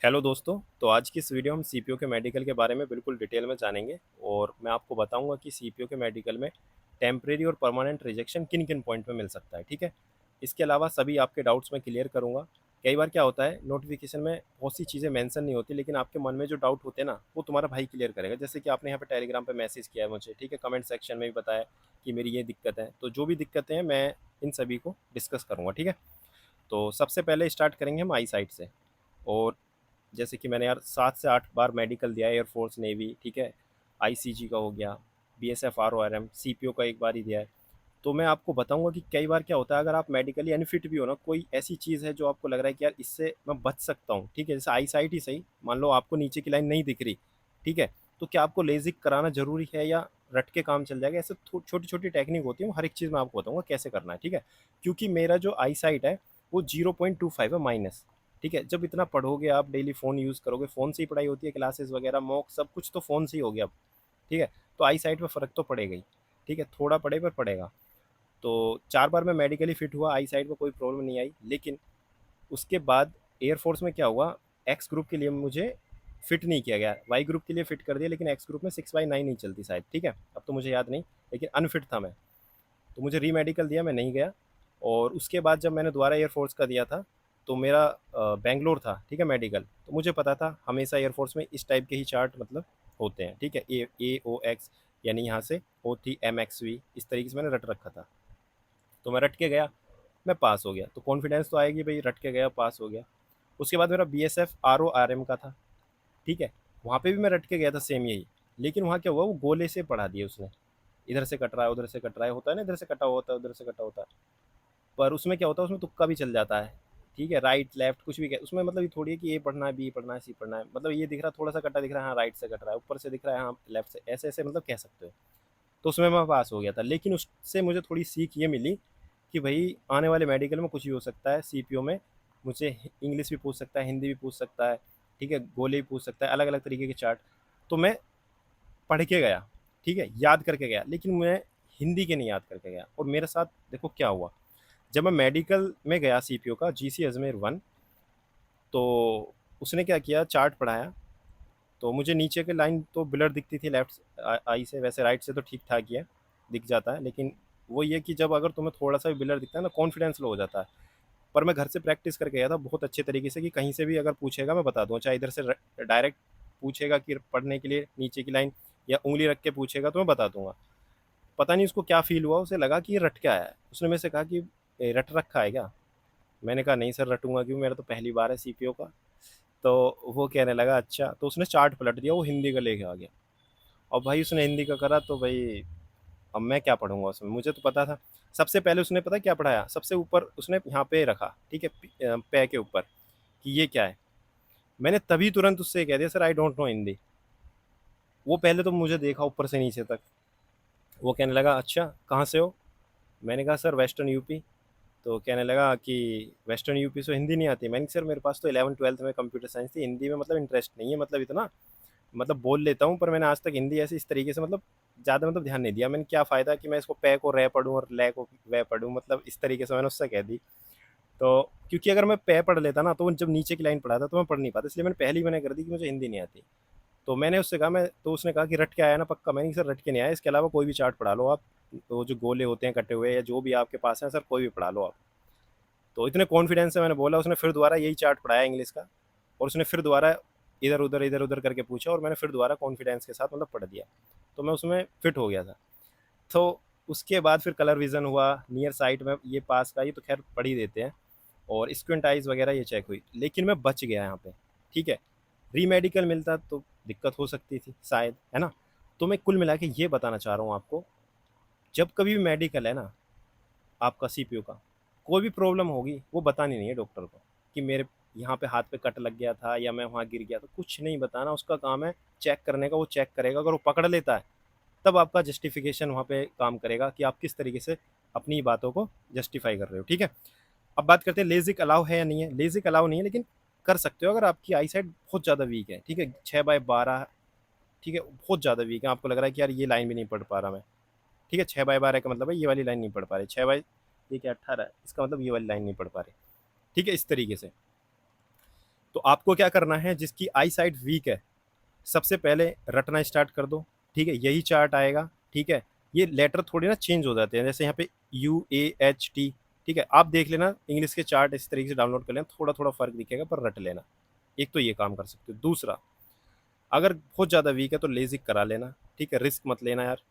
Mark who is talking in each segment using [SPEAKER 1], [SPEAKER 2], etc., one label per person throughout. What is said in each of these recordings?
[SPEAKER 1] Hello दोस्तों। तो आज की इस वीडियो हम सीपीयू के मेडिकल के बारे में बिल्कुल डिटेल में जानेंगे और मैं आपको बताऊंगा कि सीपीयू के मेडिकल में टेम्परेरी और परमानेंट रिजेक्शन किन किन पॉइंट पे मिल सकता है। ठीक है, इसके अलावा सभी आपके डाउट्स मैं क्लियर करूंगा। कई बार क्या होता है, नोटिफिकेशन में बहुत सी चीज़ें मेंशन नहीं होती, लेकिन आपके मन में जो डाउट होते हैं ना, वो तुम्हारा भाई क्लियर करेगा। जैसे कि आपने यहाँ पे टेलीग्राम पे मैसेज किया है मुझे, ठीक है, कमेंट सेक्शन में भी बताया कि मेरी ये दिक्कत है। तो जो भी दिक्कतें हैं मैं इन सभी को डिस्कस करूँगा। ठीक है, तो सबसे पहले स्टार्ट करेंगे हम आई साइट से। और जैसे कि मैंने यार 7 से 8 बार मेडिकल दिया है, एयरफोर्स, नेवी, ठीक है, आईसीजी का हो गया, बीएसएफ, आरओआरएम, सीपीओ का एक बार ही दिया है। तो मैं आपको बताऊंगा कि कई बार क्या होता है, अगर आप मेडिकली अनफिट भी हो ना, कोई ऐसी चीज़ है जो आपको लग रहा है कि यार इससे मैं बच सकता हूँ, ठीक है, जैसे आई साइट ही सही, मान लो आपको नीचे की लाइन नहीं दिख रही, ठीक है, तो क्या आपको लेजिक कराना जरूरी है या रट के काम चल जाएगा? ऐसे छोटी छोटी टेक्निक होती है, वो हर एक चीज़ मैं आपको बताऊंगा कैसे करना है। ठीक है, क्योंकि मेरा जो आई साइट है वो 0.25 है माइनस। ठीक है, जब इतना पढ़ोगे आप, डेली फ़ोन यूज़ करोगे, फ़ोन से ही पढ़ाई होती है, क्लासेस वगैरह, मॉक, सब कुछ तो फ़ोन से ही हो गया अब। ठीक है, तो आई साइट में फ़र्क तो पड़ेगा ही। ठीक है, थोड़ा पड़े पर पड़ेगा। तो 4 बार मैं मेडिकली फिट हुआ, आई साइट में कोई प्रॉब्लम नहीं आई। लेकिन उसके बाद एयरफोर्स में क्या हुआ, एक्स ग्रुप के लिए मुझे फिट नहीं किया गया, वाई ग्रुप के लिए फिट कर दिया, लेकिन एक्स ग्रुप में 6/9 नहीं चलती शायद। ठीक है, अब तो मुझे याद नहीं, लेकिन अनफिट था मैं। तो मुझे री मेडिकल दिया, मैं नहीं गया। और उसके बाद जब मैंने दोबारा एयरफोर्स का दिया था, तो मेरा बेंगलोर था, ठीक है, मेडिकल। तो मुझे पता था हमेशा एयरफोर्स में इस टाइप के ही चार्ट मतलब होते हैं। ठीक है, ए ओ एक्स, यानी यहाँ से O3 MXV, इस तरीके से मैंने रट रखा था। तो मैं रट के गया, मैं पास हो गया। तो कॉन्फिडेंस तो आएगी भाई, रट के गया, पास हो गया। उसके बाद मेरा BSF RORM का था। ठीक है, वहाँ पे भी मैं रट के गया था, सेम यही। लेकिन वहाँ क्या हुआ, वो गोले से पढ़ा दिया उसने, इधर से कट रहा है, उधर से कट रहा है, होता है ना, इधर से कटा हुआ होता है, उधर से कटा होता है। पर उसमें क्या होता है, उसमें तुक्का भी चल जाता है। ठीक है, राइट लेफ्ट कुछ भी, क्या उसमें मतलब ये थोड़ी है कि ए पढ़ना है, बी पढ़ना है, सी पढ़ना है। मतलब ये दिख रहा है थोड़ा सा कटा दिख रहा है, हाँ राइट से कट रहा है, ऊपर से दिख रहा है, हाँ लेफ्ट से, ऐसे ऐसे मतलब कह सकते हो। तो उसमें मैं पास हो गया था। लेकिन उससे मुझे थोड़ी सीख ये मिली कि भाई आने वाले मेडिकल में कुछ भी हो सकता है, सीपीओ में मुझे इंग्लिश भी पूछ सकता है, हिंदी भी पूछ सकता है, ठीक है, गोले भी पूछ सकता है, अलग अलग तरीके के चार्ट। तो मैं पढ़ के गया, ठीक है, याद करके गया, लेकिन मैं हिंदी के नहीं याद करके गया। और मेरे साथ देखो क्या हुआ, जब मैं मेडिकल में गया सीपीओ का, जीसी अजमेर 1, तो उसने क्या किया, चार्ट पढ़ाया। तो मुझे नीचे की लाइन तो ब्लर दिखती थी लेफ्ट आई से, वैसे राइट से तो ठीक ठाक ही है, दिख जाता है। लेकिन वो ये कि जब अगर तुम्हें थोड़ा सा भी ब्लर दिखता है ना, कॉन्फिडेंस लो हो जाता है। पर मैं घर से प्रैक्टिस करके गया था बहुत अच्छे तरीके से, कि कहीं से भी अगर पूछेगा मैं बता दूँ, चाहे इधर से डायरेक्ट पूछेगा कि पढ़ने के लिए नीचे की लाइन, या उंगली रख के पूछेगा तो मैं बता दूंगा। पता नहीं उसको क्या फील हुआ, उसे लगा कि ये रट के आया है। उसने मेरे से कहा कि "ए, रट रखा है क्या?" मैंने कहा नहीं सर, रटूंगा क्यों, मेरा तो पहली बार है सीपीओ का। तो वो कहने लगा अच्छा। तो उसने चार्ट पलट दिया, वो हिंदी का लेके आ गया। और भाई उसने हिंदी का करा, तो भाई अब मैं क्या पढ़ूंगा उसमें, मुझे तो पता था। सबसे पहले उसने पता क्या पढ़ाया, सबसे ऊपर उसने यहाँ पे रखा, ठीक है, पे के ऊपर, कि ये क्या है। मैंने तभी तुरंत उससे कह दिया sir I don't know Hindi. वो पहले तो मुझे देखा ऊपर से नीचे तक। वो कहने लगा अच्छा कहाँ से हो। मैंने कहा सर वेस्टर्न यूपी। तो कहने लगा कि वेस्टर्न यूपी से हिंदी नहीं आती। मैंने कहा सर मेरे पास तो 11वीं 12वीं में कंप्यूटर साइंस थी, हिंदी में मतलब इंटरेस्ट नहीं है, मतलब इतना, मतलब बोल लेता हूँ, पर मैंने आज तक हिंदी ऐसे इस तरीके से मतलब ज़्यादा मतलब ध्यान नहीं दिया। मैंने क्या फ़ायदा कि मैं इसको पे को रे पढ़ूँ और ले को वे पढ़ूँ, मतलब इस तरीके से मैंने उससे कह दी। तो क्योंकि अगर मैं पे पढ़ लेता ना, तो वो जब नीचे की लाइन पढ़ाता तो मैं पढ़ नहीं पाता, इसलिए मैंने पहले ही मैंने कर दी कि मुझे हिंदी नहीं आती। तो मैंने उससे कहा, मैं तो उसने कहा कि रट के आया ना पक्का। मैंने कहा सर रट के नहीं आया, इसके अलावा कोई भी चार्ट पढ़ा लो आप, तो जो गोले होते हैं कटे हुए या जो भी आपके पास है सर, कोई भी पढ़ा लो आप। तो इतने कॉन्फिडेंस से मैंने बोला, उसने फिर दोबारा यही चार्ट पढ़ाया इंग्लिश का। और उसने फिर दोबारा इधर उधर करके पूछा, और मैंने फिर दोबारा कॉन्फिडेंस के साथ मतलब पढ़ दिया। तो मैं उसमें फिट हो गया था। तो उसके बाद फिर कलर विजन हुआ, नियर साइट में ये पास का, ये तो खैर पढ़ ही देते हैं, और स्क्विंट आइज वगैरह ये चेक हुई, लेकिन मैं बच गया यहाँ पे। ठीक है, री मेडिकल मिलता तो दिक्कत हो सकती थी शायद, है ना। तो मैं कुल मिला के ये बताना चाह रहा हूँ आपको, जब कभी भी मेडिकल है ना आपका सीपीयू का, कोई भी प्रॉब्लम होगी वो बतानी नहीं है डॉक्टर को, कि मेरे यहाँ पे हाथ पे कट लग गया था या मैं वहाँ गिर गया, तो कुछ नहीं बताना। उसका काम है चेक करने का, वो चेक करेगा। अगर वो पकड़ लेता है तब आपका जस्टिफिकेशन वहाँ पे काम करेगा, कि आप किस तरीके से अपनी बातों को जस्टिफाई कर रहे हो। ठीक है, अब बात करते हैं लेजिक अलाउ है या नहीं है। लेजिक अलाउ नहीं है, लेकिन कर सकते हो अगर आपकी आई साइड बहुत ज़्यादा वीक है। ठीक है, 6/12, ठीक है, बहुत ज़्यादा वीक है, आपको लग रहा है कि यार ये लाइन भी नहीं पढ़ पा रहा मैं। ठीक है, 6/12 का मतलब है ये वाली लाइन नहीं पढ़ पा रही, 6 बाई, ये क्या 18 है, इसका मतलब ये वाली लाइन नहीं पढ़ पा रही। ठीक है, इस तरीके से। तो आपको क्या करना है, जिसकी आई साइट वीक है सबसे पहले रटना स्टार्ट कर दो, ठीक है, यही चार्ट आएगा, ठीक है। ये लेटर थोड़े ना चेंज हो जाते हैं, जैसे यहाँ पे UAHT, ठीक है, आप देख लेना इंग्लिश के चार्ट इस तरीके से डाउनलोड कर लेना, थोड़ा थोड़ा फर्क दिखेगा पर रट लेना। एक तो ये काम कर सकते हो। दूसरा, अगर बहुत ज़्यादा वीक है तो लेजिक करा लेना, ठीक है, रिस्क मत लेना यार।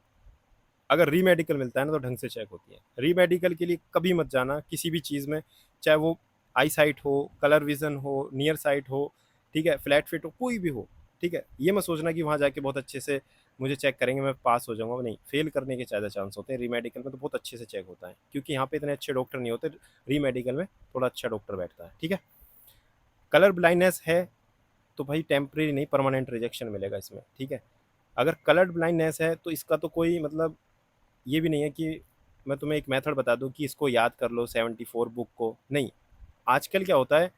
[SPEAKER 1] अगर री मेडिकल मिलता है ना तो ढंग से चेक होती है। री मेडिकल के लिए कभी मत जाना किसी भी चीज़ में, चाहे वो आई साइट हो, कलर विजन हो, नियर साइट हो, ठीक है, फ्लैट फिट हो, कोई भी हो, ठीक है। ये मत सोचना कि वहाँ जाके बहुत अच्छे से मुझे चेक करेंगे मैं पास हो जाऊंगा, नहीं, फेल करने के ज़्यादा चांस होते हैं। री मेडिकल में तो बहुत अच्छे से चेक होता है, क्योंकि यहाँ पे इतने अच्छे डॉक्टर नहीं होते, री मेडिकल में थोड़ा अच्छा डॉक्टर बैठता है, ठीक है। कलर ब्लाइंडनेस है तो भाई टेम्परेरी नहीं, परमानेंट रिजेक्शन मिलेगा इसमें, ठीक है। अगर कलर ब्लाइंडनेस है तो इसका तो कोई मतलब ये भी नहीं है कि मैं तुम्हें एक मेथड बता दूं कि इसको याद कर लो 74 बुक को, नहीं। आजकल क्या होता है,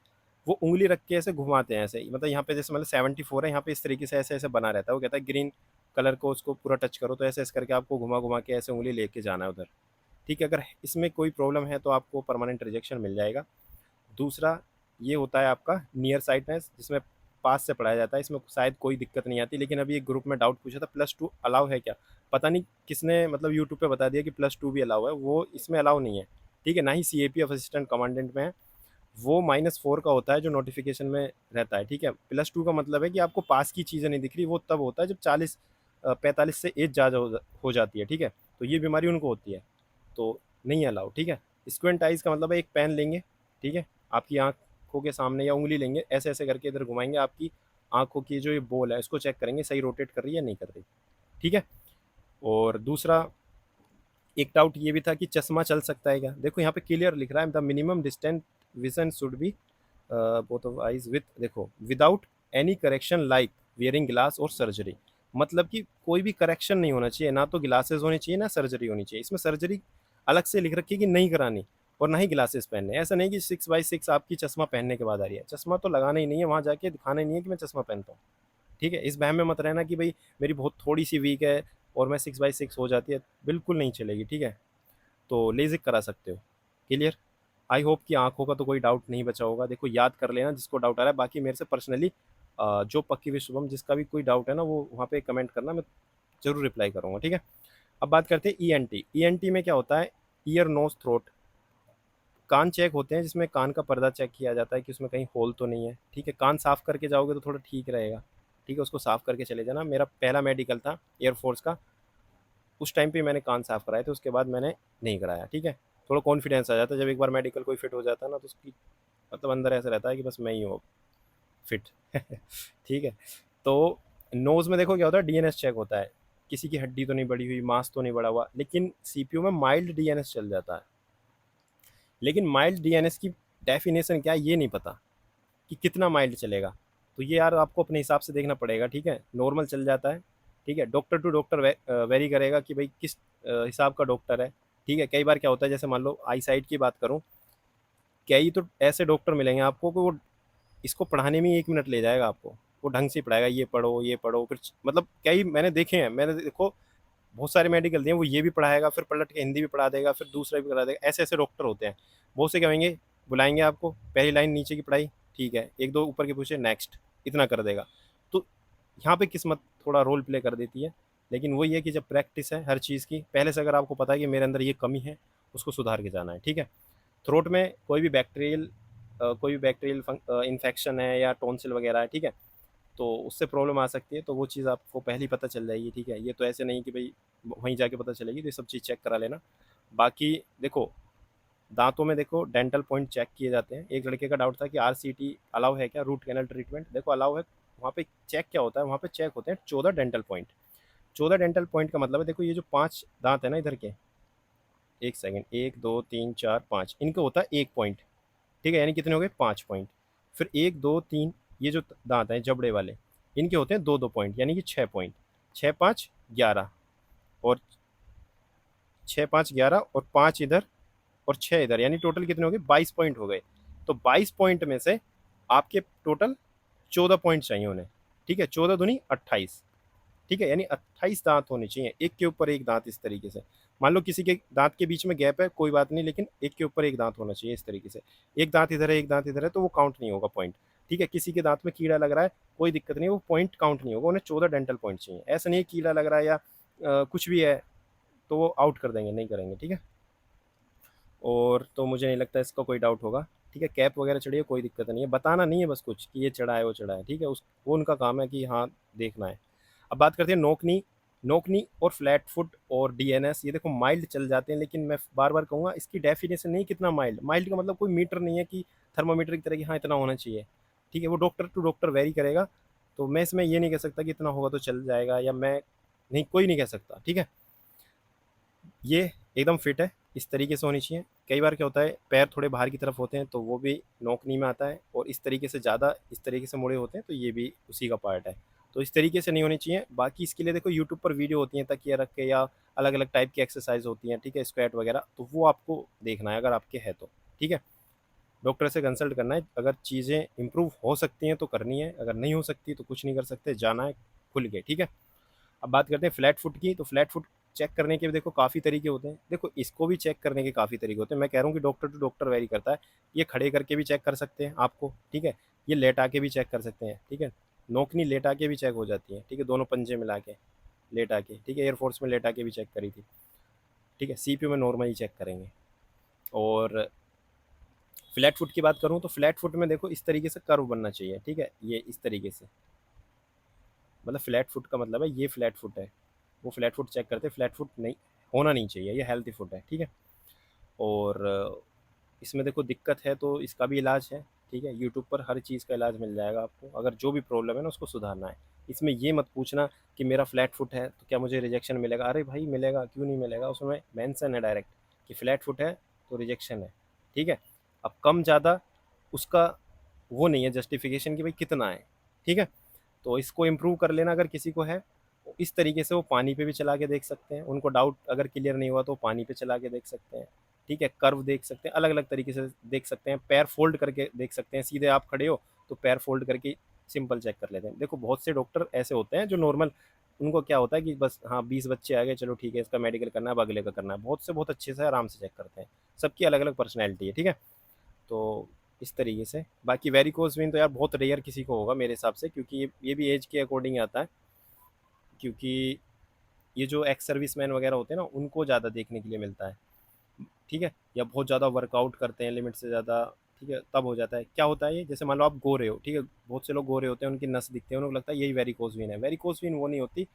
[SPEAKER 1] वो उंगली रख के ऐसे घुमाते हैं, ऐसे मतलब यहाँ पे जैसे मतलब 74 है, यहाँ पे इस तरीके से ऐसे ऐसे बना रहता है, वो कहता है ग्रीन कलर को उसको पूरा टच करो, तो ऐसे ऐसे करके आपको घुमा घुमा के ऐसे उंगली लेके जाना है उधर, ठीक है। अगर इसमें कोई प्रॉब्लम है तो आपको परमानेंट रिजेक्शन मिल जाएगा। दूसरा, ये होता है आपका नियर साइटनेस, जिसमें पास से पढ़ाया जाता है, इसमें शायद कोई दिक्कत नहीं आती, लेकिन अभी एक ग्रुप में डाउट पूछा था +2 अलाउ है क्या, पता नहीं किसने मतलब यूट्यूब पे बता दिया कि +2 भी अलाउ है, वो इसमें अलाउ नहीं है, ठीक है, ना ही CAPF असिस्टेंट कमांडेंट में है। वो -4 का होता है जो नोटिफिकेशन में रहता है, ठीक है। +2 का मतलब है कि आपको पास की चीज़ें नहीं दिख रही, वो तब होता है जब 45 से एज ज़्यादा हो जाती है, ठीक है। तो ये बीमारी उनको होती है, तो नहीं अलाउ, ठीक है। स्क्वेंट आइज का मतलब है एक पेन लेंगे, ठीक है, आपकी आंखों के सामने या उंगली लेंगे, ऐसे ऐसे करके इधर घुमाएंगे, आपकी आंखों की जो ये बॉल है इसको चेक करेंगे सही रोटेट कर रही है या नहीं कर रही, ठीक है। और दूसरा, एक डाउट ये भी था कि चश्मा चल सकता है क्या, देखो यहाँ पे क्लियर लिख रहा है the minimum distant vision should be both of eyes with, देखो without any correction like wearing glass और सर्जरी, मतलब कि कोई भी करेक्शन नहीं होना चाहिए, ना तो ग्लासेस होनी चाहिए ना सर्जरी होनी चाहिए। इसमें सर्जरी अलग से लिख रखी है कि नहीं करानी, और ना ही ग्लासेस पहनने, ऐसा नहीं कि 6/6 आपकी चश्मा पहनने के बाद आ रही है, चश्मा तो लगाना ही नहीं है, वहाँ जाके दिखाना ही नहीं है कि मैं चश्मा पहनता हूँ, ठीक है। इस बहम में मत रहना कि भाई मेरी बहुत थोड़ी सी वीक है और मैं 6/6 हो जाती है, बिल्कुल नहीं चलेगी, ठीक है। तो लेजिक करा सकते हो, क्लियर। आई होप कि आंखों का तो कोई डाउट नहीं बचा होगा, देखो याद कर लेना जिसको डाउट आ रहा है, बाकी मेरे से पर्सनली जो पक्की विश्व शुभम जिसका भी कोई डाउट है ना वो वहाँ पे कमेंट करना, मैं जरूर रिप्लाई करूँगा, ठीक है। अब बात करते हैं ENT में क्या होता है, ईयर नोज थ्रोट, कान चेक होते हैं जिसमें कान का पर्दा चेक किया जाता है कि उसमें कहीं होल तो नहीं है, ठीक है। कान साफ करके जाओगे तो थोड़ा ठीक रहेगा, ठीक है, उसको साफ करके चले जाना। मेरा पहला मेडिकल था एयरफोर्स का, उस टाइम पे मैंने कान साफ कराए थे, उसके बाद मैंने नहीं कराया, ठीक है। थोड़ा कॉन्फिडेंस आ जाता है जब एक बार मेडिकल कोई फिट हो जाता है ना, तो उसकी मतलब अंदर ऐसा रहता है कि बस मैं ही हूँ फिट ठीक है। तो नोज़ में देखो क्या होता है, DNS चेक होता है, किसी की हड्डी तो नहीं बढ़ी हुई, मांस तो नहीं बढ़ा हुआ, लेकिन CPU में माइल्ड DNS चल जाता है। लेकिन माइल्ड DNS की डेफिनेशन क्या है ये नहीं पता कि कितना माइल्ड चलेगा, तो ये यार आपको अपने हिसाब से देखना पड़ेगा, ठीक है। नॉर्मल चल जाता है, ठीक है, डॉक्टर टू डॉक्टर वेरी करेगा कि भाई किस हिसाब का डॉक्टर है, ठीक है। कई बार क्या होता है, जैसे मान लो आई साइट की बात करूँ, कई तो ऐसे डॉक्टर मिलेंगे आपको कि वो इसको पढ़ाने में 1 मिनट ले जाएगा आपको, वो ढंग से पढ़ाएगा, ये पढ़ो फिर, मतलब कई मैंने देखे हैं, मैंने देखो बहुत सारे मेडिकल दिए, वो ये भी पढ़ाएगा फिर पलट के हिंदी भी पढ़ा देगा फिर दूसरा भी करा देगा, ऐसे ऐसे डॉक्टर होते हैं। बहुत से क्या कहेंगे, बुलाएंगे आपको, पहली लाइन नीचे की पढ़ाई, ठीक है, एक दो ऊपर के पूछे नेक्स्ट, इतना कर देगा। तो यहाँ पे किस्मत थोड़ा रोल प्ले कर देती है, लेकिन वही है कि जब प्रैक्टिस है हर चीज़ की, पहले से अगर आपको पता है कि मेरे अंदर ये कमी है, उसको सुधार के जाना है, ठीक है। थ्रोट में कोई भी बैक्टीरियल इन्फेक्शन है या टॉन्सिल वगैरह है, ठीक है, तो उससे प्रॉब्लम आ सकती है, तो वो चीज़ आपको पहले ही पता चल जाएगी, ठीक है। ये तो ऐसे नहीं कि भाई वहीं जाके पता चलेगी, तो ये सब चीज़ चेक करा लेना। बाकी देखो, दांतों में देखो डेंटल पॉइंट चेक किए जाते हैं। एक लड़के का डाउट था कि RCT अलाउ है क्या, रूट कैनल ट्रीटमेंट, देखो अलाउ है। वहाँ पे चेक क्या होता है, वहाँ पे चेक होते हैं 14 डेंटल पॉइंट। 14 डेंटल पॉइंट का मतलब है, देखो ये जो 5 दांत है ना इधर के, एक सेकेंड, 1 2 3 4 5, इनका होता है 1 पॉइंट, ठीक है, यानी कितने हो गए 5 पॉइंट। फिर 1 2 3 ये जो दांत हैं जबड़े वाले, इनके होते हैं 2 2 पॉइंट, यानी कि 6 पॉइंट, 6 5 11, और 6 5 11 और 5 इधर और 6 इधर, यानी टोटल कितने हो गए 22 पॉइंट हो गए। तो 22 पॉइंट में से आपके टोटल 14 पॉइंट चाहिए उन्हें, ठीक है, 14 दूनी 28, ठीक है, यानी 28 दांत होने चाहिए, एक के ऊपर एक दांत, इस तरीके से। मान लो किसी के दांत के बीच में गैप है कोई बात नहीं, लेकिन एक के ऊपर एक दांत होना चाहिए इस तरीके से, एक दांत इधर है एक दांत इधर है तो वो काउंट नहीं होगा पॉइंट, ठीक है, किसी के दांत में कीड़ा लग रहा है, कोई दिक्कत नहीं, वो पॉइंट काउंट नहीं होगा, उन्हें 14 डेंटल पॉइंट चाहिए। ऐसा नहीं है कीड़ा लग रहा है या कुछ भी है तो वो आउट कर देंगे, नहीं करेंगे, ठीक है। और तो मुझे नहीं लगता इसका कोई डाउट होगा, ठीक है। कैप वगैरह चढ़ी है, कोई दिक्कत नहीं है, बताना नहीं है बस कुछ कि ये चढ़ा है वो चढ़ा है, ठीक है, उस वो उनका काम है कि हाँ देखना है। अब बात करते हैं नोकनी। नोकनी और फ्लैट फुट और डीएनएस, ये देखो माइल्ड चल जाते हैं, लेकिन मैं बार बार कहूँगा इसकी डेफिनेशन नहीं कितना माइल्ड। माइल्ड का मतलब कोई मीटर नहीं है कि थर्मामीटर की तरह कि हाँ इतना होना चाहिए, ठीक है, वो डॉक्टर टू डॉक्टर वेरी करेगा। तो मैं इसमें ये नहीं कह सकता कि इतना होगा तो चल जाएगा, या मैं नहीं, कोई नहीं कह सकता, ठीक है। ये एकदम फिट है, इस तरीके से होनी चाहिए। कई बार क्या होता है पैर थोड़े बाहर की तरफ होते हैं तो वो भी नोकनी में आता है, और इस तरीके से ज़्यादा इस तरीके से मुड़े होते हैं तो ये भी उसी का पार्ट है। तो इस तरीके से नहीं होनी चाहिए। बाकी इसके लिए देखो यूट्यूब पर वीडियो होती हैं तकिया रख के, या अलग अलग टाइप की एक्सरसाइज होती हैं, ठीक है, स्क्वाट वगैरह, तो वो आपको देखना है अगर आपके है तो, ठीक है। डॉक्टर से कंसल्ट करना है, अगर चीज़ें इंप्रूव हो सकती हैं तो करनी है, अगर नहीं हो सकती तो कुछ नहीं कर सकते, जाना है खुल के, ठीक है। अब बात करते हैं फ्लैट फुट की। तो फ्लैट फुट चेक करने के भी देखो काफ़ी तरीके होते हैं, देखो इसको भी चेक करने के काफ़ी तरीके होते हैं। मैं कह रहा हूँ कि डॉक्टर टू डॉक्टर वेरी करता है। ये खड़े करके भी चेक कर सकते हैं आपको, ठीक है, ये लेटा के भी चेक कर सकते हैं, ठीक है। नोकनी लेटा के भी चेक हो जाती है, ठीक है, दोनों पंजे मिला के लेटा के, ठीक है, एयरफोर्स में लेटा के भी चेक करी थी, ठीक है। सीपीयू में नॉर्मली चेक करेंगे। और फ्लैट फुट की बात करूँ तो फ्लैट फुट में देखो इस तरीके से कर्व बनना चाहिए, ठीक है, ये इस तरीके से, मतलब फ्लैट फुट का मतलब है ये फ्लैट फुट है, वो फ्लैट फुट चेक करते हैं, फ्लैट फुट नहीं होना नहीं चाहिए, ये हेल्थी फुट है, ठीक है। और इसमें देखो दिक्कत है तो इसका भी इलाज है, ठीक है, यूट्यूब पर हर चीज़ का इलाज मिल जाएगा आपको, अगर जो भी प्रॉब्लम है ना उसको सुधारना है। इसमें ये मत पूछना कि मेरा फ्लैट फुट है तो क्या मुझे रिजेक्शन मिलेगा, अरे भाई मिलेगा, क्यों नहीं मिलेगा, उसमें मेंशन है डायरेक्ट कि फ्लैट फुट है तो रिजेक्शन है, ठीक है। अब कम ज़्यादा उसका वो नहीं है जस्टिफिकेशन कि भाई कितना है, ठीक है। तो इसको इम्प्रूव कर लेना अगर किसी को है, इस तरीके से वो पानी पे भी चला के देख सकते हैं, उनको डाउट अगर क्लियर नहीं हुआ तो पानी पे चला के देख सकते हैं, ठीक है। कर्व देख सकते हैं, अलग अलग तरीके से देख सकते हैं, पैर फोल्ड करके देख सकते हैं, सीधे आप खड़े हो तो पैर फोल्ड करके सिंपल चेक कर लेते हैं। देखो बहुत से डॉक्टर ऐसे होते हैं जो नॉर्मल, उनको क्या होता है कि बस हाँ 20 बच्चे आ गए चलो ठीक है इसका मेडिकल करना है, अब अगले का करना है, बहुत से बहुत अच्छे से आराम से चेक करते हैं। सबकी अलग अलग पर्सनैलिटी है, ठीक है। तो इस तरीके से बाकी वेरिकोज वेन तो यार बहुत रेयर किसी को होगा मेरे हिसाब से, क्योंकि ये भी एज के अकॉर्डिंग आता है, क्योंकि ये जो एक्स सर्विस मैन वगैरह होते हैं ना उनको ज़्यादा देखने के लिए मिलता है, ठीक है, या बहुत ज़्यादा वर्कआउट करते हैं लिमिट से ज़्यादा, ठीक है, तब हो जाता है। क्या होता है ये, जैसे मान लो आप गोरे हो, ठीक है, बहुत से लोग गोरे होते हैं उनकी नस दिखते हैं, उनको लगता है यही वेरिकोज वेन है, वेरिकोज वेन वो नहीं होती।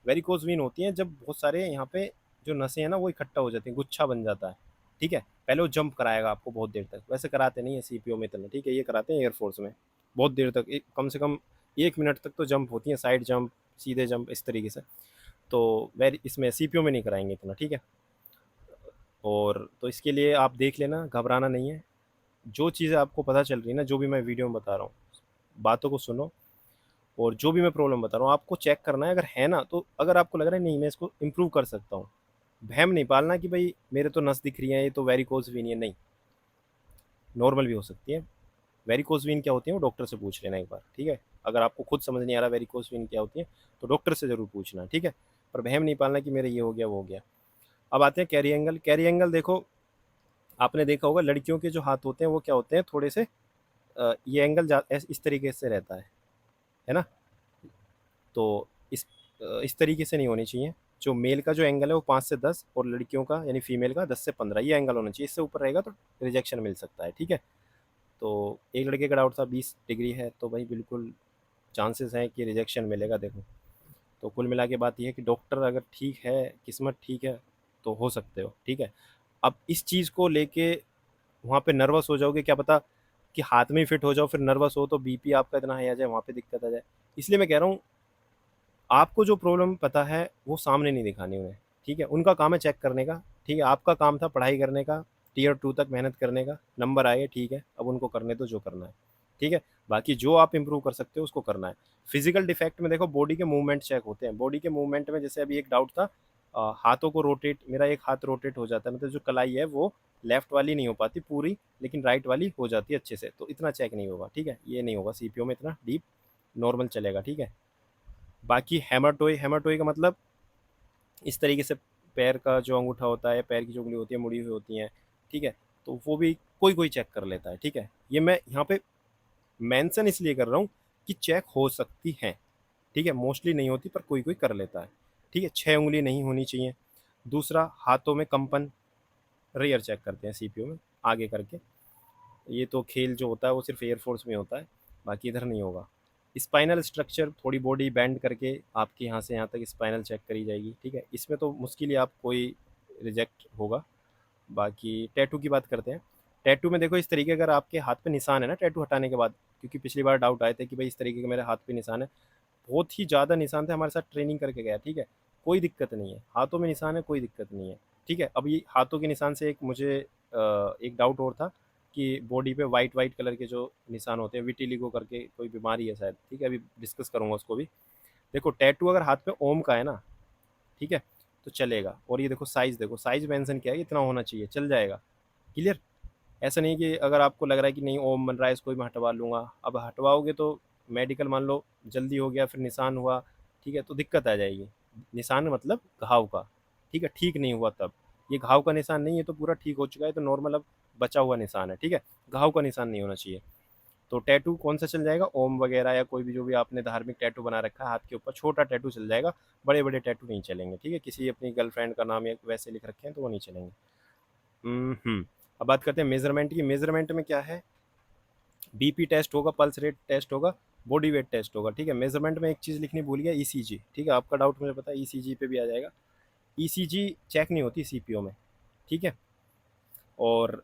[SPEAKER 1] वेरिकोज वेन होती है जब बहुत सारे यहाँ पे जो नसें हैं ना वो इकट्ठा हो जाती हैं, गुच्छा बन जाता है, ठीक है। पहले वो जंप कराएगा आपको बहुत देर तक, वैसे कराते नहीं है सीपीओ में इतना, ठीक है, ये कराते हैं एयरफोर्स में बहुत देर तक, कम से कम 1 मिनट तक तो जंप होती है, साइड जंप सीधे जंप इस तरीके से। तो वेरी इसमें सीपीओ में नहीं कराएंगे इतना, ठीक है। और तो इसके लिए आप देख लेना, घबराना नहीं है। जो चीज़ें आपको पता चल रही है ना, जो भी मैं वीडियो में बता रहा हूँ, बातों को सुनो, और जो भी मैं प्रॉब्लम बता रहा हूँ आपको चेक करना है, अगर है ना तो अगर आपको लग रहा है नहीं मैं इसको इम्प्रूव कर सकता हूँ, वहम नहीं पालना कि भाई मेरे तो नस दिख रही है ये तो वेरिकोज वेन है, नहीं, नॉर्मल भी हो सकती है। वेरिकोज वेन क्या होती है वो डॉक्टर से पूछ लेना एक बार, ठीक है। अगर आपको खुद समझ नहीं आ रहा वेरिकोज वेन क्या होती है तो डॉक्टर से ज़रूर पूछना, ठीक है। पर वहम नहीं पालना कि मेरे ये हो गया वो हो गया। अब आते हैं कैरी एंगल। कैरी एंगल देखो आपने देखा होगा लड़कियों के जो हाथ होते हैं वो क्या होते हैं थोड़े से ये एंगल इस तरीके से रहता है ना। तो इस तरीके से नहीं होनी चाहिए। जो मेल का जो एंगल है वो 5 से 10, और लड़कियों का यानी फीमेल का 10 से 15, ये एंगल होना चाहिए, इससे ऊपर रहेगा तो रिजेक्शन मिल सकता है, ठीक है। तो एक लड़के का डाउट था 20 डिग्री है, तो भाई बिल्कुल चांसेस हैं कि रिजेक्शन मिलेगा देखो। तो कुल मिला के बात यह है कि डॉक्टर अगर ठीक है, किस्मत ठीक है तो हो सकते हो, ठीक है। अब इस चीज़ को लेके वहाँ पे नर्वस हो जाओगे, क्या पता कि हाथ में ही फिट हो जाओ, फिर नर्वस हो तो बीपी आपका इतना हाई आ जाए, वहाँ पे दिक्कत आ जाए। इसलिए मैं कह रहा हूँ आपको जो प्रॉब्लम पता है वो सामने नहीं दिखानी उन्हें, ठीक है। उनका काम है चेक करने का, ठीक है, आपका काम था पढ़ाई करने का, टीयर 2 तक मेहनत करने का, नंबर आए ठीक है, अब उनको करने दो जो करना है, ठीक है। बाकी जो आप इम्प्रूव कर सकते हो उसको करना है। फिजिकल डिफेक्ट में देखो बॉडी के मूवमेंट चेक होते हैं, बॉडी के मूवमेंट में जैसे अभी एक डाउट था, हाथों को रोटेट, मेरा एक हाथ रोटेट हो जाता है, मतलब जो कलाई है वो लेफ्ट वाली नहीं हो पाती पूरी, लेकिन राइट वाली हो जाती है अच्छे से, तो इतना चेक नहीं होगा, ठीक है, ये नहीं होगा सीपीओ में इतना डीप, नॉर्मल चलेगा, ठीक है। बाकी हैमरटोई, हैमरटोई का मतलब इस तरीके से पैर का जो अंगूठा होता है, पैर की जो उंगली होती है मुड़ी हुई होती हैं, ठीक है, तो वो भी कोई कोई चेक कर लेता है, ठीक है। ये मैं यहाँ पे मेंशन इसलिए कर रहा हूँ कि चेक हो सकती हैं, ठीक है, मोस्टली नहीं होती पर कोई कोई कर लेता है, ठीक है। 6 उंगली नहीं होनी चाहिए। दूसरा, हाथों में कंपन रेयर चेक करते हैं सीपीयू में आगे करके। ये तो खेल जो होता है वो सिर्फ एयरफोर्स में होता है, बाकी इधर नहीं होगा। स्पाइनल स्ट्रक्चर, थोड़ी बॉडी बेंड करके आपके यहाँ से यहाँ तक स्पाइनल चेक करी जाएगी, ठीक है। इसमें तो मुश्किल ही आप कोई रिजेक्ट होगा। बाकी टैटू की बात करते हैं। टैटू में देखो इस तरीके, अगर आपके हाथ पे निशान है ना टैटू हटाने के बाद, क्योंकि पिछली बार डाउट आए थे कि भाई इस तरीके के मेरे हाथ पे निशान है, बहुत ही ज़्यादा निशान थे, हमारे साथ ट्रेनिंग करके गया, ठीक है। कोई दिक्कत नहीं है, हाथों में निशान है, कोई दिक्कत नहीं है, ठीक है। अब ये हाथों के निशान से एक मुझे एक डाउट और था कि बॉडी पे वाइट वाइट कलर के जो निशान होते हैं, विटिलिगो करके कोई बीमारी है शायद, ठीक है, अभी डिस्कस करूंगा उसको भी। देखो टैटू अगर हाथ पे ओम का है ना, ठीक है, तो चलेगा। और ये देखो साइज, देखो साइज मेंशन किया है, इतना होना चाहिए, चल जाएगा। क्लियर। ऐसा नहीं कि अगर आपको लग रहा है कि नहीं ओम बन रहा है इसको भी मैं हटवा लूँगा, अब हटवाओगे तो मेडिकल मान लो जल्दी हो गया फिर निशान हुआ, ठीक है, तो दिक्कत आ जाएगी। निशान मतलब घाव का, ठीक है, ठीक नहीं हुआ तब। ये घाव का निशान नहीं है तो पूरा ठीक हो चुका है, तो नॉर्मल अब बचा हुआ निशान है, ठीक है। घाव का निशान नहीं होना चाहिए। तो टैटू कौन सा चल जाएगा, ओम वगैरह या कोई भी जो भी आपने धार्मिक टैटू बना रखा है हाथ के ऊपर, छोटा टैटू चल जाएगा। बड़े बड़े टैटू नहीं चलेंगे, ठीक है। किसी अपनी गर्लफ्रेंड का नाम या वैसे लिख रखे हैं तो वो नहीं चलेंगे। अब बात करते हैं मेजरमेंट की। मेजरमेंट में क्या है, बीपी टेस्ट होगा, पल्स रेट टेस्ट होगा, बॉडी वेट टेस्ट होगा, ठीक है। मेजरमेंट में एक चीज़ लिखनी भूल गया, ईसीजी, ठीक है। आपका डाउट मुझे पता है, ईसीजी पे भी आ जाएगा। ईसीजी चेक नहीं होती सीपीओ में, ठीक है। और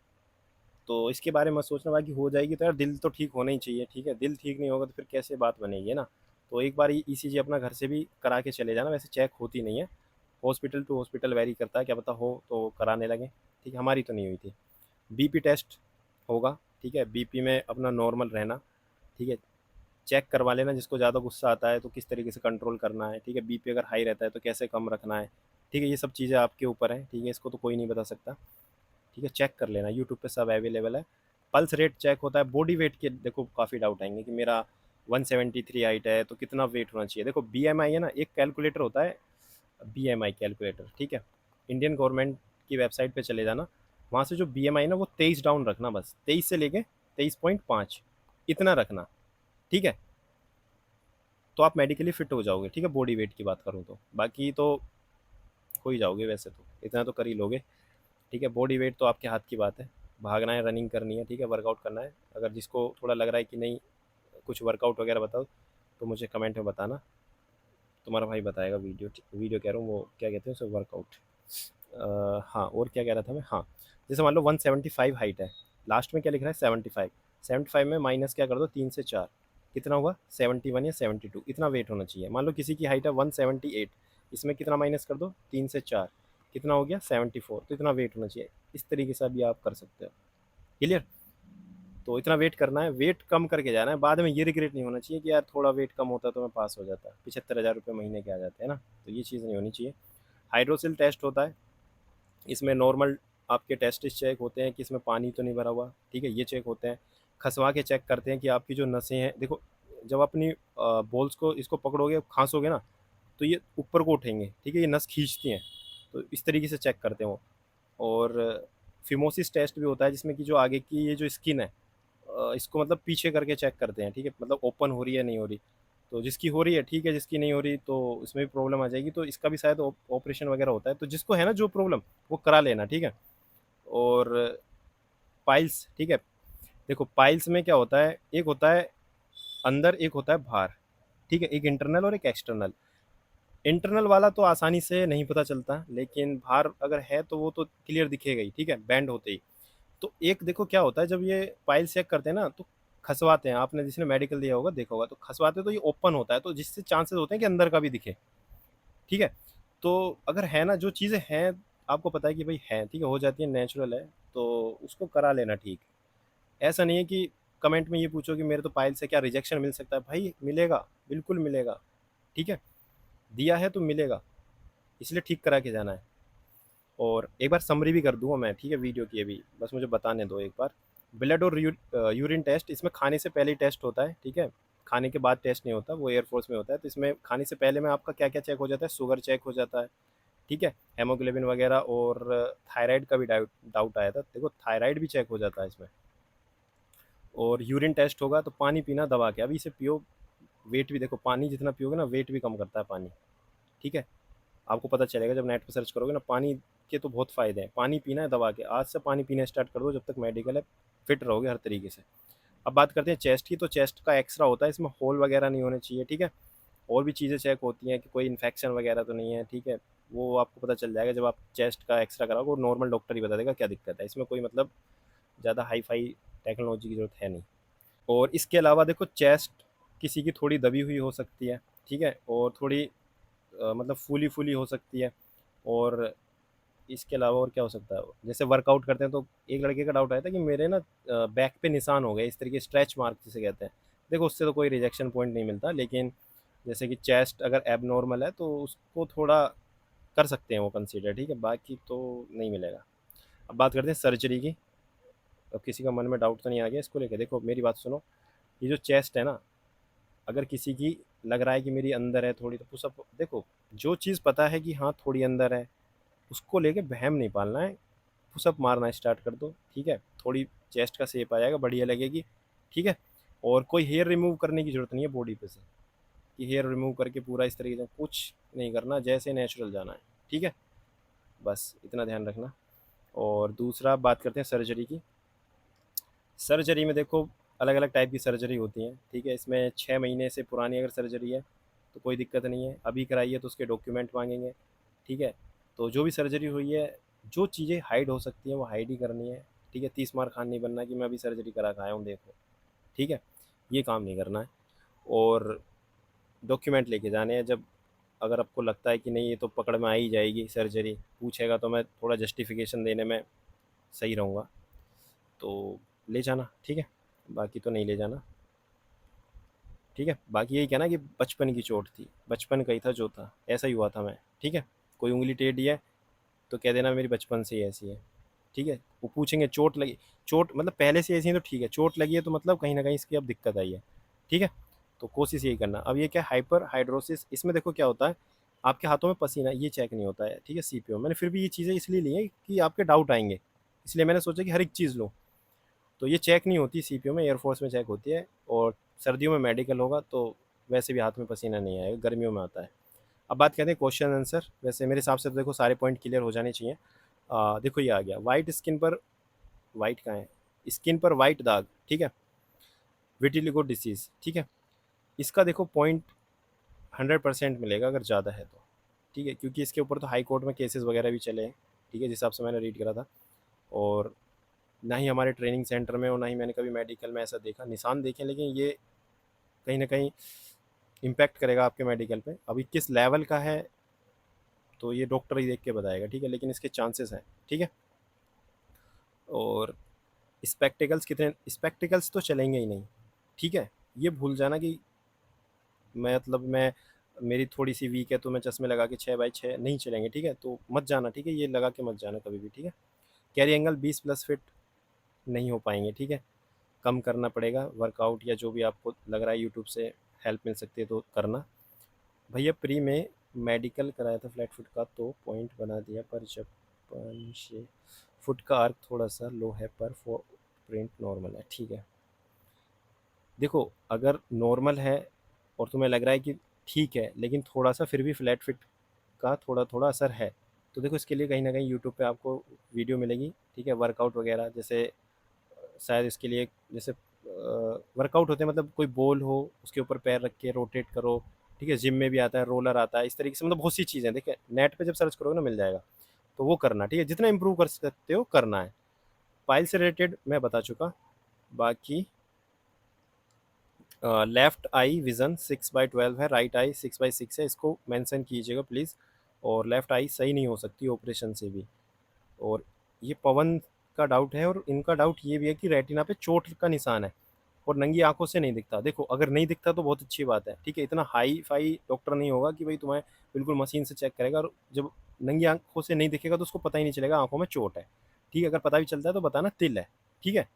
[SPEAKER 1] तो इसके बारे में सोचना, बाकी हो जाएगी तो यार दिल तो ठीक होना ही चाहिए, ठीक है। दिल ठीक नहीं होगा तो फिर कैसे बात बनेगी, है ना। तो एक बार ईसीजी अपना घर से भी करा के चले जाना, वैसे चेक होती नहीं है, हॉस्पिटल टू हॉस्पिटल वेरी करता है, क्या पता हो तो कराने लगे, ठीक है। हमारी तो नहीं हुई थी। बीपी टेस्ट होगा, ठीक है। बीपी में अपना नॉर्मल रहना, ठीक है। चेक करवा लेना, जिसको ज़्यादा गुस्सा आता है तो किस तरीके से कंट्रोल करना है, ठीक है। बीपी अगर हाई रहता है तो कैसे कम रखना है, ठीक है। ये सब चीज़ें आपके ऊपर है, ठीक है, इसको तो कोई नहीं बता सकता, ठीक है। चेक कर लेना, यूट्यूब पे सब अवेलेबल है। पल्स रेट चेक होता है। बॉडी वेट के देखो काफ़ी डाउट आएंगे कि मेरा 173 हाइट है तो कितना वेट होना चाहिए। देखो बीएमआई है ना, एक कैलकुलेटर होता है, बीएमआई कैलकुलेटर, ठीक है। इंडियन गवर्नमेंट की वेबसाइट पे चले जाना, वहाँ से जो बीएमआई ना वो 23 डाउन रखना, बस 23 से लेके 23.5 इतना रखना, ठीक है। तो आप मेडिकली फिट हो जाओगे, ठीक है। बॉडी वेट की बात करूँ तो बाकी तो हो ही जाओगे, वैसे तो इतना तो कर ही लोगे, ठीक है। बॉडी वेट तो आपके हाथ की बात है। भागना है, रनिंग करनी है, ठीक है, वर्कआउट करना है। अगर जिसको थोड़ा लग रहा है कि नहीं कुछ वर्कआउट वगैरह बताओ तो मुझे कमेंट में बताना, तुम्हारा भाई बताएगा। वीडियो वीडियो कह रहा हूँ, वो क्या कहते हैं उसे, वर्कआउट। हाँ, और क्या कह रहा था मैं, हाँ, जैसे मान लो 175 हाइट है, लास्ट में क्या लिख रहा है 75, 75 में माइनस क्या कर दो 3 से 4, कितना हुआ 71 या 72, इतना वेट होना चाहिए। मान लो किसी की हाइट है 178, इसमें कितना माइनस कर दो 3 से 4, कितना हो गया 74, तो इतना वेट होना चाहिए। इस तरीके से भी आप कर सकते हो। क्लियर। तो इतना वेट करना है, वेट कम करके जाना है, बाद में ये रिग्रेट नहीं होना चाहिए कि यार थोड़ा वेट कम होता तो मैं पास हो जाता, 75,000 रुपये महीने के आ जाते हैं ना, तो ये चीज़ नहीं होनी चाहिए। हाइड्रोसिल टेस्ट होता है, इसमें नॉर्मल आपके टेस्टिस चेक होते हैं कि इसमें पानी तो नहीं भरा हुआ, ठीक है, ये चेक होते हैं। खसवा के चेक करते हैं कि आपकी जो नसें हैं, देखो जब अपनी बॉल्स को इसको पकड़ोगे खांसोगे ना तो ये ऊपर को उठेंगे, ठीक है, ये नस खींचती हैं, तो इस तरीके से चेक करते हैं वो। और फिमोसिस टेस्ट भी होता है, जिसमें कि जो आगे की ये जो स्किन है, इसको मतलब पीछे करके चेक करते हैं, ठीक है, मतलब ओपन हो रही है नहीं हो रही। तो जिसकी हो रही है ठीक है, जिसकी नहीं हो रही तो इसमें भी प्रॉब्लम आ जाएगी, तो इसका भी शायद ऑपरेशन वगैरह होता है। तो जिसको है ना जो प्रॉब्लम, वो करा लेना, ठीक है। और पाइल्स, ठीक है। देखो पाइल्स में क्या होता है, एक होता है अंदर, एक होता है बाहर, ठीक है, एक इंटरनल और एक एक्सटर्नल। इंटरनल वाला तो आसानी से नहीं पता चलता, लेकिन बाहर अगर है तो वो तो क्लियर दिखेगा ही, ठीक है, बैंड होते ही। तो एक देखो क्या होता है, जब ये पाइल चेक करते हैं ना तो खसवाते हैं, आपने जिसने मेडिकल दिया होगा देखा होगा, तो खसवाते तो ये ओपन होता है, तो जिससे चांसेस होते हैं कि अंदर का भी दिखे, ठीक है। तो अगर है ना जो चीज़ें हैं, आपको पता है कि भाई है, ठीक है, हो जाती है, नेचुरल है, तो उसको करा लेना, ठीक। ऐसा नहीं है कि कमेंट में ये पूछो कि मेरे तो पाइल से क्या रिजेक्शन मिल सकता है, भाई मिलेगा, बिल्कुल मिलेगा, ठीक है। दिया है तो मिलेगा, इसलिए ठीक करा के जाना है। और एक बार समरी भी कर दूंगा मैं, ठीक है, वीडियो की अभी, बस मुझे बताने दो एक बार। ब्लड और यूरिन टेस्ट, इसमें खाने से पहले ही टेस्ट होता है, ठीक है, खाने के बाद टेस्ट नहीं होता, वो एयरफोर्स में होता है। तो इसमें खाने से पहले में आपका क्या क्या चेक हो जाता है, शुगर चेक हो जाता है, ठीक है, हेमोग्लोबिन वगैरह, और थायराइड का भी डाउट डाउट आया था, देखो थायराइड भी चेक हो जाता है इसमें। और यूरिन टेस्ट होगा तो पानी पीना दबा के, अभी इसे पियो, वेट भी देखो, पानी जितना पियोगे ना वेट भी कम करता है पानी, ठीक है। आपको पता चलेगा जब नेट पे सर्च करोगे ना, पानी के तो बहुत फ़ायदे हैं। पानी पीना है दबा के, आज से पानी पीना स्टार्ट कर दो, जब तक मेडिकल है फिट रहोगे हर तरीके से। अब बात करते हैं चेस्ट की, तो चेस्ट का एक्सरा होता है, इसमें होल वगैरह नहीं होने चाहिए, ठीक है। और भी चीज़ें चेक होती हैं कि कोई इन्फेक्शन वगैरह तो नहीं है, ठीक है। वो आपको पता चल जाएगा जब आप चेस्ट का एक्सरा कराओगे, वो नॉर्मल डॉक्टर ही बता देगा क्या दिक्कत है, इसमें कोई मतलब ज़्यादा हाई फाई टेक्नोलॉजी की ज़रूरत है नहीं। और इसके अलावा देखो, चेस्ट किसी की थोड़ी दबी हुई हो सकती है, ठीक है, और थोड़ी मतलब फूली फूली हो सकती है। और इसके अलावा और क्या हो सकता है, जैसे वर्कआउट करते हैं तो एक लड़के का डाउट आया था कि मेरे ना बैक पे निशान हो गए, इस तरीके स्ट्रेच मार्क जिसे कहते हैं। देखो उससे तो कोई रिजेक्शन पॉइंट नहीं मिलता, लेकिन जैसे कि चेस्ट अगर एबनॉर्मल है तो उसको थोड़ा कर सकते हैं वो कंसीडर, ठीक है, बाकी तो नहीं मिलेगा। अब बात करते हैं सर्जरी की। अब किसी का मन में डाउट तो नहीं आ गया इसको लेकर? देखो मेरी बात सुनो, ये जो चेस्ट है ना, अगर किसी की लग रहा है कि मेरी अंदर है थोड़ी, तो पुशअप देखो, जो चीज़ पता है कि हाँ थोड़ी अंदर है, उसको लेके वहम नहीं पालना है, पुशअप मारना स्टार्ट कर दो, ठीक है। थोड़ी चेस्ट का शेप आ जाएगा, बढ़िया लगेगी, ठीक है। और कोई हेयर रिमूव करने की ज़रूरत नहीं है बॉडी पे से, कि हेयर रिमूव करके पूरा इस तरीके से कुछ नहीं करना, जैसे नेचुरल जाना है, ठीक है। बस इतना ध्यान रखना। और दूसरा बात करते हैं सर्जरी की। सर्जरी में देखो अलग अलग टाइप की सर्जरी होती हैं, ठीक है। इसमें 6 महीने से पुरानी अगर सर्जरी है तो कोई दिक्कत नहीं है, अभी कराई है तो उसके डॉक्यूमेंट मांगेंगे, ठीक है। तो जो भी सर्जरी हुई है, जो चीज़ें हाइड हो सकती हैं वो हाइड ही करनी है, ठीक है। 30 मार खान नहीं बनना कि मैं अभी सर्जरी करा के आया हूँ देखो, ठीक है, ये काम नहीं करना है। और डॉक्यूमेंट लेके जाने हैं, जब अगर आपको लगता है कि नहीं ये तो पकड़ में आ ही जाएगी, सर्जरी पूछेगा तो मैं थोड़ा जस्टिफिकेशन देने में सही रहूँगा, तो ले जाना, ठीक है, बाकी तो नहीं ले जाना, ठीक है। बाकी यही कहना कि बचपन की चोट थी, बचपन का ही था जो था, ऐसा ही हुआ था मैं, ठीक है। कोई उंगली टेढ़ी है तो कह देना मेरी बचपन से ही ऐसी है, ठीक है। वो पूछेंगे चोट लगी, चोट मतलब पहले से ऐसी है तो ठीक है, चोट लगी है तो मतलब कहीं ना कहीं इसकी अब दिक्कत आई है, ठीक है। तो कोशिश यही करना। अब ये क्या हाइपर हाइड्रोसिस, इसमें देखो क्या होता है, आपके हाथों में पसीना ये चेक नहीं होता है, ठीक है। सीपीओ मैंने फिर भी ये चीज़ें इसलिए ली हैं कि आपके डाउट आएंगे, इसलिए मैंने सोचा कि हर एक चीज़ लो। तो ये चेक नहीं होती सीपीओ में, एयरफोर्स में चेक होती है। और सर्दियों में मेडिकल होगा तो वैसे भी हाथ में पसीना नहीं आएगा, गर्मियों में आता है। अब बात करते हैं क्वेश्चन आंसर। वैसे मेरे हिसाब से तो देखो सारे पॉइंट क्लियर हो जाने चाहिए। देखो ये आ गया, वाइट स्किन पर, वाइट कहाँ है, स्किन पर वाइट दाग, ठीक है, विटिलिगो डिसीज, ठीक है। इसका देखो पॉइंट 100% मिलेगा अगर ज़्यादा है तो, ठीक है, क्योंकि इसके ऊपर तो हाई कोर्ट में केसेस वगैरह भी चले हैं, ठीक है, जिस हिसाब से मैंने रीड करा था। और ना ही हमारे ट्रेनिंग सेंटर में और ना ही मैंने कभी मेडिकल में ऐसा देखा, निशान देखे, लेकिन ये कहीं ना कहीं इम्पैक्ट करेगा आपके मेडिकल पे। अभी किस लेवल का है तो ये डॉक्टर ही देख के बताएगा, ठीक है, लेकिन इसके चांसेस हैं, ठीक है। और स्पेक्टिकल्स कितने, स्पेक्टिकल्स तो चलेंगे ही नहीं, ठीक है। ये भूल जाना कि मैं मतलब मैं मेरी थोड़ी सी वीक है तो मैं चश्मे लगा के 6x6 नहीं चलेंगे, ठीक है, तो मत जाना, ठीक है, ये लगा के मत जाना कभी भी, ठीक है। कैरी एंगल 20+ फीट नहीं हो पाएंगे, ठीक है, कम करना पड़ेगा वर्कआउट, या जो भी आपको लग रहा है यूट्यूब से हेल्प मिल सकती है तो करना। भैया प्री में मेडिकल कराया था फ्लैट फुट का तो पॉइंट बना दिया, पर जब 5 फुट का आर्क थोड़ा सा लो है, पर प्रिंट नॉर्मल है, ठीक है। देखो अगर नॉर्मल है और तुम्हें लग रहा है कि ठीक है, लेकिन थोड़ा सा फिर भी फ्लैट फिट का थोड़ा थोड़ा असर है, तो देखो इसके लिए कहीं ना कहीं यूट्यूब पे आपको वीडियो मिलेगी, ठीक है, वर्कआउट वगैरह, जैसे शायद इसके लिए जैसे वर्कआउट होते हैं, मतलब कोई बॉल हो उसके ऊपर पैर रख के रोटेट करो, ठीक है, जिम में भी आता है, रोलर आता है, इस तरीके से मतलब बहुत सी चीज़ें देखिए नेट पे जब सर्च करोगे ना मिल जाएगा, तो वो करना, ठीक है, जितना इंप्रूव कर सकते हो करना है। पाइल से रिलेटेड मैं बता चुका। बाकी लेफ्ट आई विज़न 6/12 है, राइट आई 6/6 है, इसको मेंशन कीजिएगा प्लीज़। और लेफ्ट आई सही नहीं हो सकती ऑपरेशन से भी। और ये पवन का डाउट है, और इनका डाउट ये भी है कि रेटिना पे चोट का निशान है और नंगी आंखों से नहीं दिखता। देखो अगर नहीं दिखता तो बहुत अच्छी बात है, ठीक है, इतना हाई फाई डॉक्टर नहीं होगा कि भाई तुम्हें बिल्कुल मशीन से चेक करेगा, और जब नंगी आंखों से नहीं दिखेगा तो उसको पता ही नहीं चलेगा आंखों में चोट है, ठीक है। अगर पता भी चलता है तो बताना तिल है, ठीक है।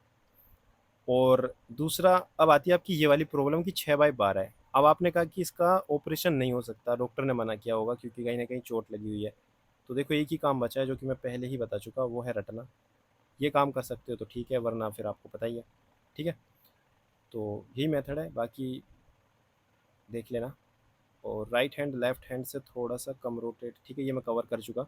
[SPEAKER 1] और दूसरा अब आती है आपकी ये वाली प्रॉब्लम कि 6/12 है। अब आपने कहा कि इसका ऑपरेशन नहीं हो सकता, डॉक्टर ने मना किया होगा क्योंकि कहीं ना कहीं चोट लगी हुई है। तो देखो एक ही काम बचा है जो कि मैं पहले ही बता चुका, वो है रटना। ये काम कर सकते हो तो ठीक है, वरना फिर आपको पता ही है, ठीक है। तो यही मेथड है, बाकी देख लेना। और राइट हैंड लेफ्ट हैंड से थोड़ा सा कम रोटेट, ठीक है, ये मैं कवर कर चुका।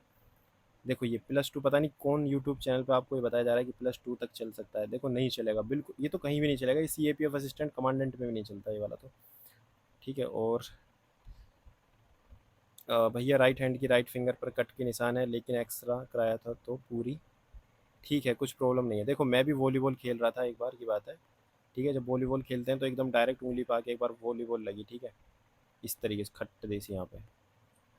[SPEAKER 1] देखो ये +2, पता नहीं कौन यूट्यूब चैनल पे आपको ये बताया जा रहा है कि +2 तक चल सकता है। देखो नहीं चलेगा बिल्कुल, ये तो कहीं भी नहीं चलेगा, ये CAPF असिस्टेंट कमांडेंट में भी नहीं चलता ये वाला तो, ठीक है। और भैया राइट हैंड की राइट फिंगर पर कट के निशान है, लेकिन एक्स्ट्रा कराया था तो पूरी ठीक है, कुछ प्रॉब्लम नहीं है। देखो मैं भी वॉलीबॉल खेल रहा था, एक बार की बात है, ठीक है, जब वॉलीबॉल खेलते हैं तो एकदम डायरेक्ट उंगली पा के एक बार वॉलीबॉल लगी, ठीक है, इस तरीके से खट्ट देसी यहाँ पे,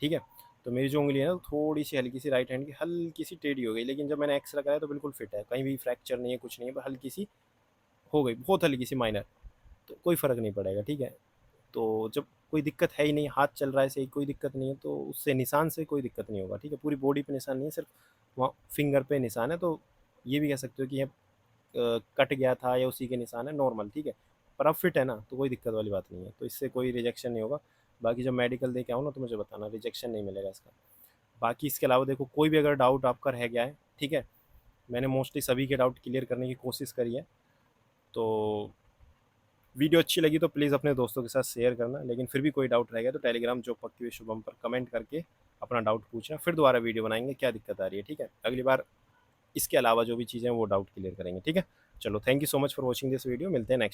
[SPEAKER 1] ठीक है। तो मेरी जो उंगली है ना थोड़ी सी हल्की सी राइट हैंड की हल्की सी टेढ़ी हो गई, लेकिन जब मैंने एक्सरा कराया तो बिल्कुल फिट है, कहीं भी फ्रैक्चर नहीं है, कुछ नहीं है, बस हल्की सी हो गई, बहुत हल्की सी माइनर, तो कोई फ़र्क नहीं पड़ेगा, ठीक है। तो जब कोई दिक्कत है ही नहीं, हाथ चल रहा है सही, कोई दिक्कत नहीं है, तो उससे निशान से कोई दिक्कत नहीं होगा, ठीक है। पूरी बॉडी पे निशान नहीं है, सिर्फ वहाँ फिंगर पे निशान है, तो ये भी कह सकते हो कि ये कट गया था या उसी के निशान है, नॉर्मल, ठीक है। पर अब फिट है ना, तो कोई दिक्कत वाली बात नहीं है, तो इससे कोई रिजेक्शन नहीं होगा। बाकी जब मेडिकल दे के आओ ना तो मुझे बताना, रिजेक्शन नहीं मिलेगा इसका। बाकी इसके अलावा देखो कोई भी अगर डाउट आपका रह गया है, ठीक है, मैंने मोस्टली सभी के डाउट क्लियर करने की कोशिश करी है। तो वीडियो अच्छी लगी तो प्लीज़ अपने दोस्तों के साथ शेयर करना, लेकिन फिर भी कोई डाउट रह गया तो टेलीग्राम जो पक्की हुई शुभम पर कमेंट करके अपना डाउट पूछना, फिर दोबारा वीडियो बनाएंगे क्या दिक्कत आ रही है, ठीक है। अगली बार इसके अलावा जो भी चीज़ें हैं वो डाउट क्लियर करेंगे, ठीक है। चलो thank you so much for watching this video, मिलते हैं नेक्स्ट।